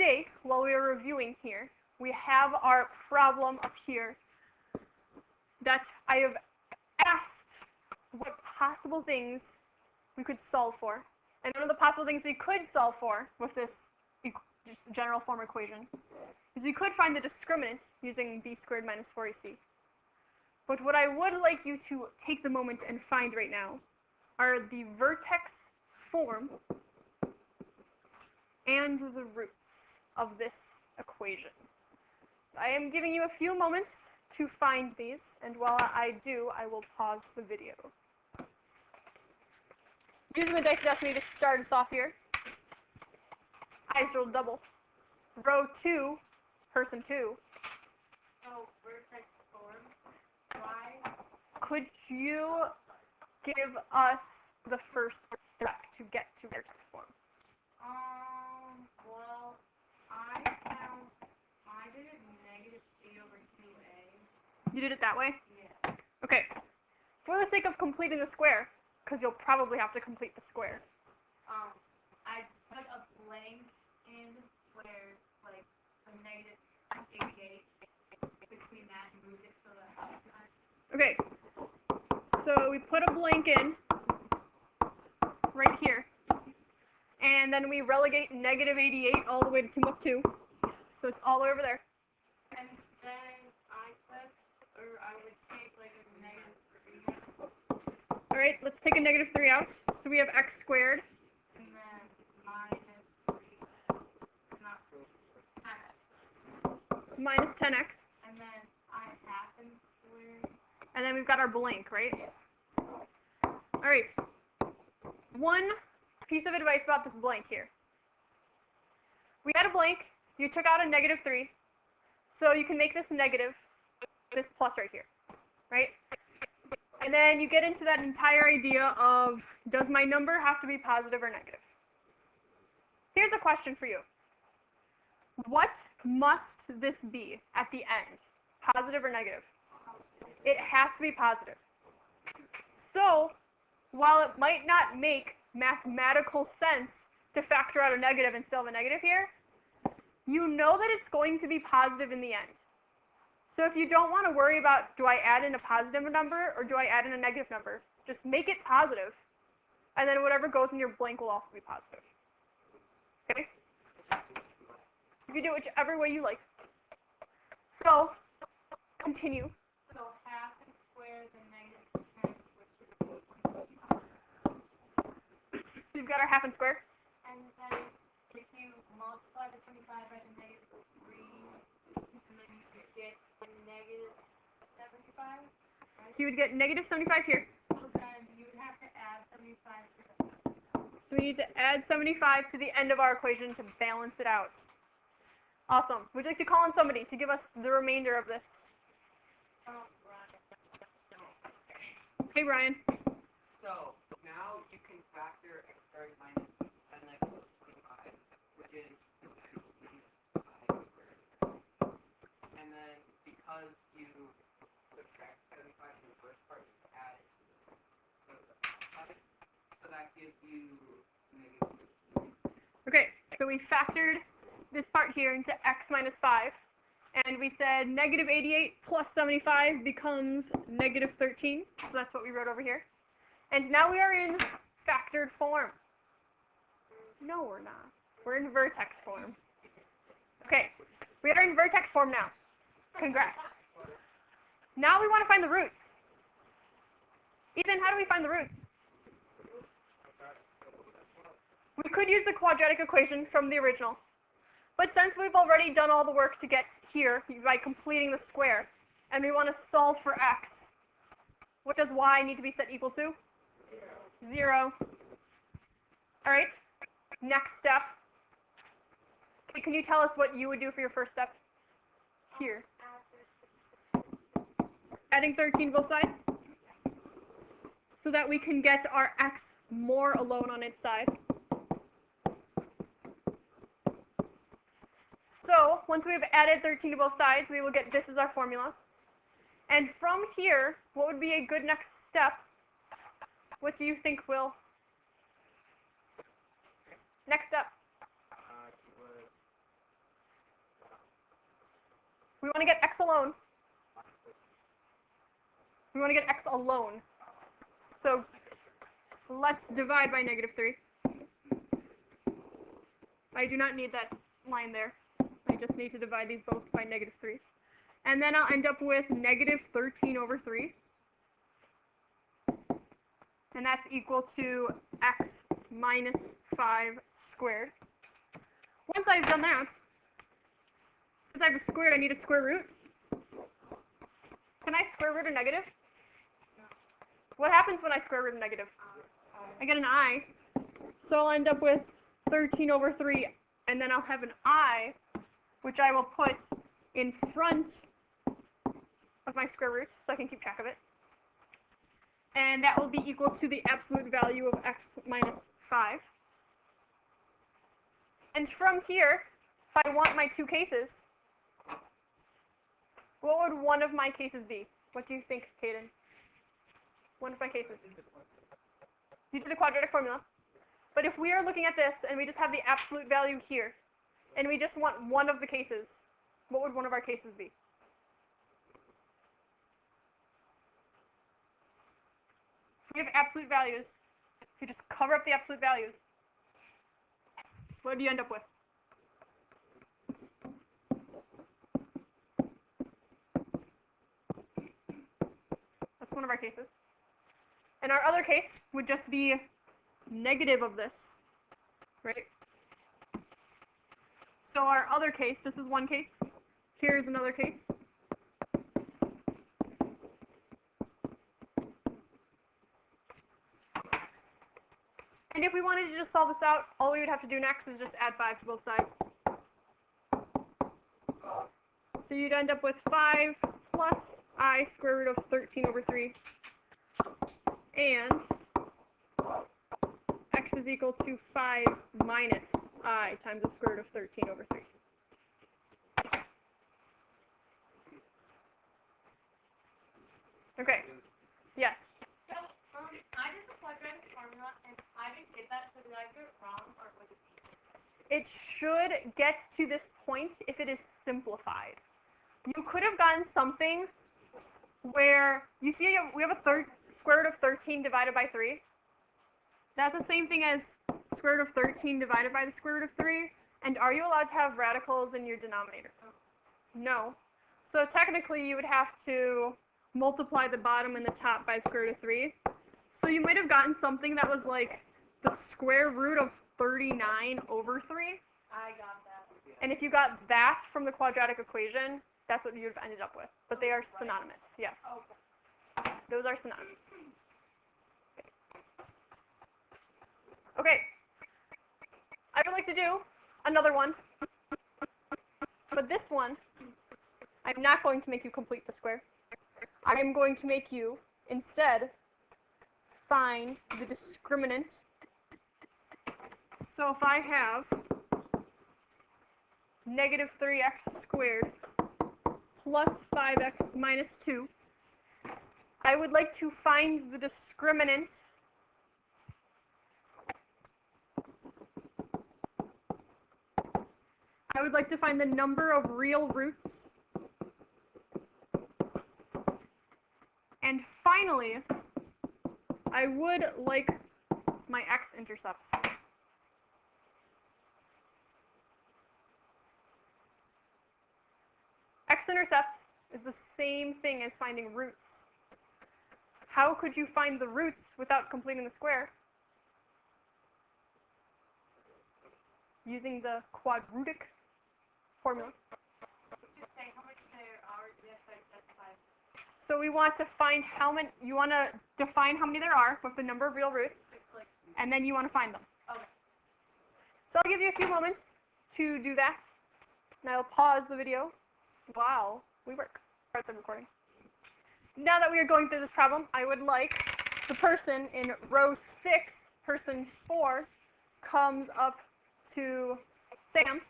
today, while we were reviewing here, we have our problem up here that I have asked what possible things we could solve for. And one of the possible things we could solve for with this just general form equation is we could find the discriminant using b squared minus 4ac. But what I would like you to take the moment and find right now are the vertex form and the roots of this equation. So I am giving you a few moments to find these, and while I do, I will pause the video. Using the dice destiny to start us off here. Eyes roll double. Row 2, person 2. So, vertex form, why? Could you give us the first step to get to vertex form? Well, I did it -8/2a. You did it that way? Yeah. Okay. For the sake of completing the square, because you'll probably have to complete the square. I put a blank in where, like, a -88 between that and moved it to the outside. Okay. So we put a blank in right here. And then we relegate -88 all the way to Timbuktu. So it's all the way over there. And then I would take, like, a -3. Alright, let's take a -3 out. So we have x squared. And then -3, not 10x. Minus 10x. And then I half and squared. And then we've got our blank, right? Alright. One piece of advice about this blank here. We had a blank. You took out a -3. So you can make this negative, this plus right here, right? And then you get into that entire idea of, does my number have to be positive or negative? Here's a question for you. What must this be at the end? Positive or negative? It has to be positive. So, while it might not make mathematical sense to factor out a negative and still have a negative here, you know that it's going to be positive in the end. So if you don't want to worry about, do I add in a positive number or do I add in a negative number, just make it positive, and then whatever goes in your blank will also be positive. Okay? You can do it whichever way you like. So, continue. So half and squared and -10, which is So you've got our half and square. and then if you multiply the 25 by the -3, and then you could get a -75, right? So you would get -75 here. So then you would have to add 75 to the So we need to add 75 to the end of our equation to balance it out. Awesome. Would you like to call on somebody to give us the remainder of this? Hey, Ryan. So, now you can factor x squared minus 10x plus 25, which is x minus 5 squared. And then, because you subtract 75 from the first part, you add it to the outside. So that gives you -15. Okay, so we factored this part here into x minus 5. And we said -88 plus 75 becomes -13. So that's what we wrote over here. And now we are in factored form. No, we're not. We're in vertex form. Okay, we are in vertex form now. Congrats. Now we want to find the roots. Ethan, how do we find the roots? We could use the quadratic equation from the original. But since we've already done all the work to get here by completing the square, and we want to solve for x, what does y need to be set equal to? 0. All right, next step. Okay, can you tell us what you would do for your first step? Here. Adding 13 to both sides? So that we can get our x more alone on its side. So, once we have added 13 to both sides, we will get this as our formula. And from here, what would be a good next step? What do you think, Will? Next step. to get x alone. We want to get x alone. So let's divide by -3. I do not need that line there. I just need to divide these both by -3. And then I'll end up with -13/3. And that's equal to x minus 5 squared. Once I've done that, since I have a squared, I need a square root. Can I square root a negative? No. What happens when I square root a negative? I get an I. So I'll end up with 13/3, and then I'll have an I, which I will put in front of my square root, so I can keep track of it. And that will be equal to the absolute value of x minus 5. And from here, if I want my two cases, what would one of my cases be? What do you think, Caden? One of my cases. You did the quadratic formula. But if we are looking at this and we just have the absolute value here, and we just want one of the cases, what would one of our cases be? If we have absolute values, if you just cover up the absolute values, what do you end up with? That's one of our cases. And our other case would just be negative of this, right? So our other case, this is one case. Here's another case. And if we wanted to just solve this out, all we would have to do next is just add 5 to both sides. So you'd end up with 5 plus I square root of 13/3. And x is equal to 5 minus I times the square root of 13/3. Okay. Yes. So, I did the quadratic formula, and I didn't get that, so did I get it wrong, or was it easy? It should get to this point if it is simplified. You could have gotten something where, you see we have a square root of 13 divided by 3. That's the same thing as square root of 13 divided by the square root of 3. And are you allowed to have radicals in your denominator? No. So technically you would have to multiply the bottom and the top by the square root of 3. So you might have gotten something that was like the square root of 39/3. I got that. And if you got that from the quadratic equation, that's what you would have ended up with. But they are synonymous, yes. Okay. Those are synonymous. Okay. I would like to do another one. But this one, I'm not going to make you complete the square. I'm going to make you, instead, find the discriminant. So if I have -3x squared plus 5x minus 2, I would like to find the discriminant I would like to find the number of real roots. And finally, I would like my x-intercepts. X-intercepts is the same thing as finding roots. How could you find the roots without completing the square? Using the quadratic formula. Just say how much there are. Yes, I specified. So we want to find how many, you want to define how many there are with the number of real roots, and then you want to find them. Okay. So I'll give you a few moments to do that. And I'll pause the video. Wow, we work. Start the recording. Now that we are going through this problem, I would like the person in row 6, person 4, comes up to Sam,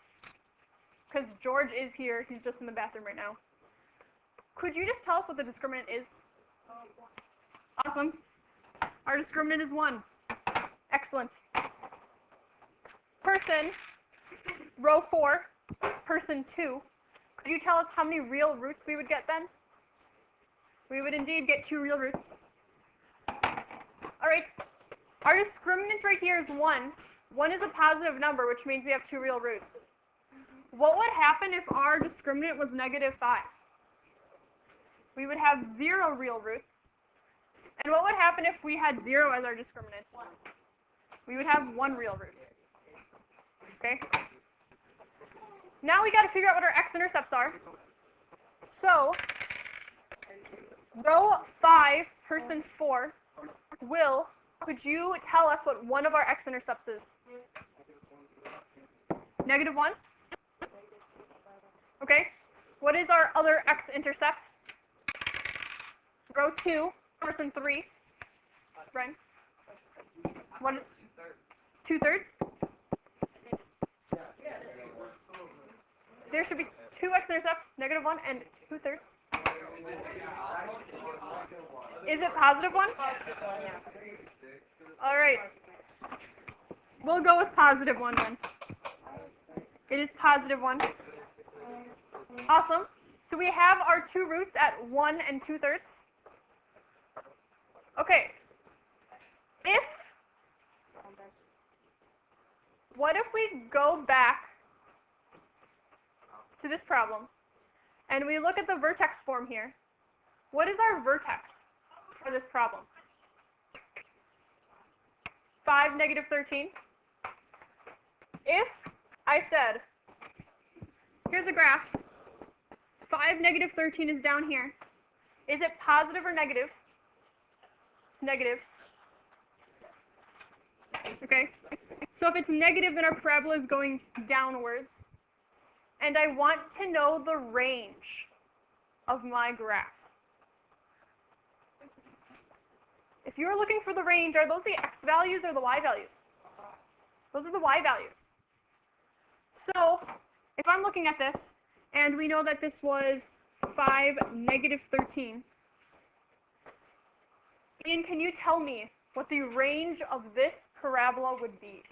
because George is here. He's just in the bathroom right now. Could you just tell us what the discriminant is? Awesome. Our discriminant is 1. Excellent. Person, row 4, person 2, Could you tell us how many real roots we would get then? We would indeed get 2 real roots. All right, our discriminant right here is 1. 1 is a positive number, which means we have 2 real roots. What would happen if our discriminant was -5? We would have 0 real roots. And what would happen if we had 0 as our discriminant? We would have 1 real root. Okay? Now we got to figure out what our x-intercepts are. So, row 5, person 4, Will, could you tell us what one of our x-intercepts is? -1? Okay. What is our other x-intercept? Row 2, person 3. Brian? What is 2/3? There should be 2 x-intercepts, -1 and 2/3. Is it +1? All right. We'll go with +1 then. It is +1. Awesome. So we have our 2 roots at 1 and 2/3. Okay. What if we go back to this problem and we look at the vertex form here? What is our vertex for this problem? 5, -13. If I said, here's a graph, 5, -13 is down here. Is it positive or negative? It's negative. Okay? So if it's negative, then our parabola is going downwards. And I want to know the range of my graph. If you're looking for the range, are those the x values or the y values? Those are the y values. So if I'm looking at this, and we know that this was 5, -13, Ian, can you tell me what the range of this parabola would be?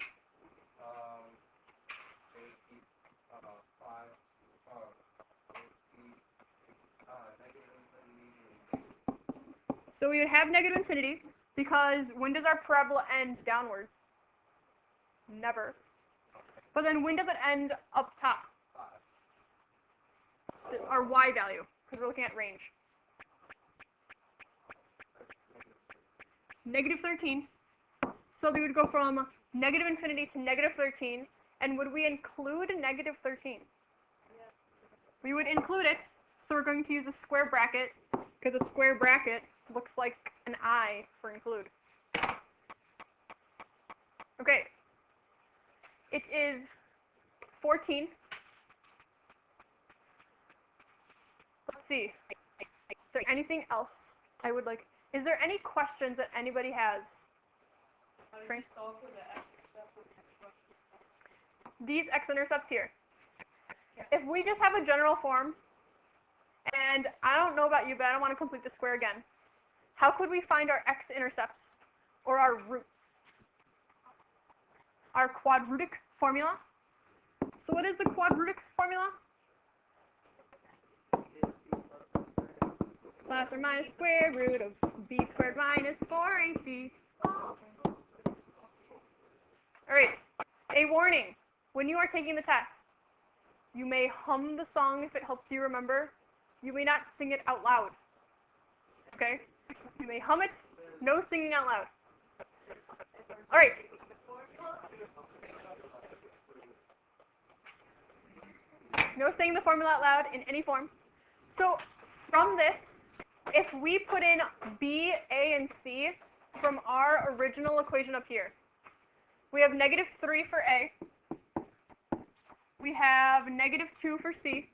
So we would have -infinity, because when does our parabola end downwards? Never. But then when does it end up top? Our y value, because we're looking at range. -13. So we would go from -infinity to -13, and would we include -13? We would include it, so we're going to use a square bracket, because a square bracket looks like an I for include. Okay. It is 14. Let's see. Is there anything else I would like? Is there any questions that anybody has? Frank? These x-intercepts here. If we just have a general form, and I don't know about you, but I don't want to complete the square again. How could we find our x-intercepts or our roots? Our quadratic formula. So what is the quadratic formula? Plus or minus square root of b squared minus 4ac. All right, a warning. When you are taking the test, you may hum the song if it helps you remember. You may not sing it out loud. Okay? You may hum it, no singing out loud. All right. No saying the formula out loud in any form. So from this, if we put in b, a, and c from our original equation up here, we have -3 for a, we have -2 for c,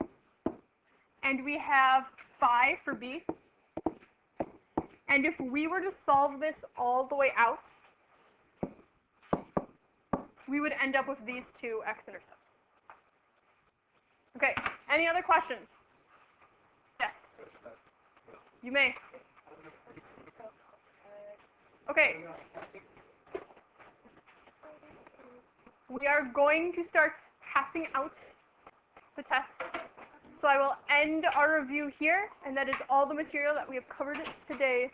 and we have 5 for b. And if we were to solve this all the way out, we would end up with these 2 x-intercepts. Okay, any other questions? Yes. You may. Okay. We are going to start passing out the test. So I will end our review here, and that is all the material that we have covered today